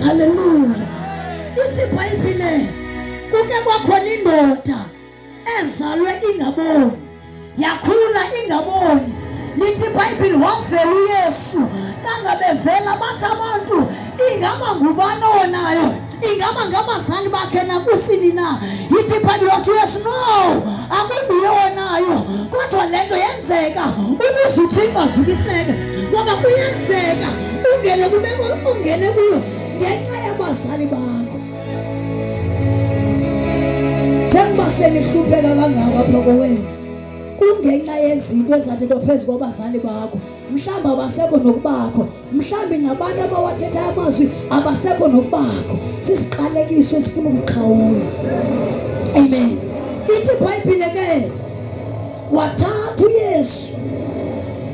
Hallelujah. Ithi iBhayibhile kuke kwakhona indoda ezalwe ingaboni yakhula ingaboni. Lithi iBhayibhile wavela uYesu kangabevela bathi abantu ingaba ngubani onayo ingaba ngabazali bakhe na kusini na. Ithi iBhayibhile wathi uYesu no akunguye onayo kodwa lento yenzeka ukuze uThixo azukiseke ngoba kuyenzeka ungene kubeko ungene kuyo ngenxa yabazali bakho. Njengoba senihlupheka kangaka apha kowenu kungenxa yezinto ezathi phezulu kwabazali bakho, mhlawumbe abasekho nokubakho, mhlawumbe nabantu abawathetha amazwi abasekho nokubakho. Sisiqalekiswe sifuna ukuqhawula. Amen. Ithi iBhayibhile ke wathatha uYesu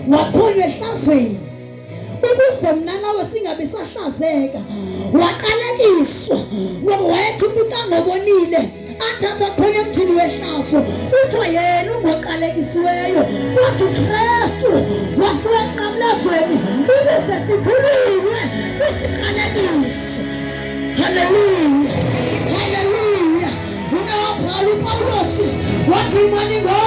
wakhona ehlazweni ukuze mina nawe singabe sahlazeka. Waqalekiswa ngoba wayethi umuntu angobonile athatha khona emthini wehlazo uthiwa yena ungoqalekisiweyo kodwa uKristu waseqamlazweni ukuze sikhululwe kwisiqalekiso. Hallelujah. Hallelujah. Ungawaphala uPawulos wathi mani ngo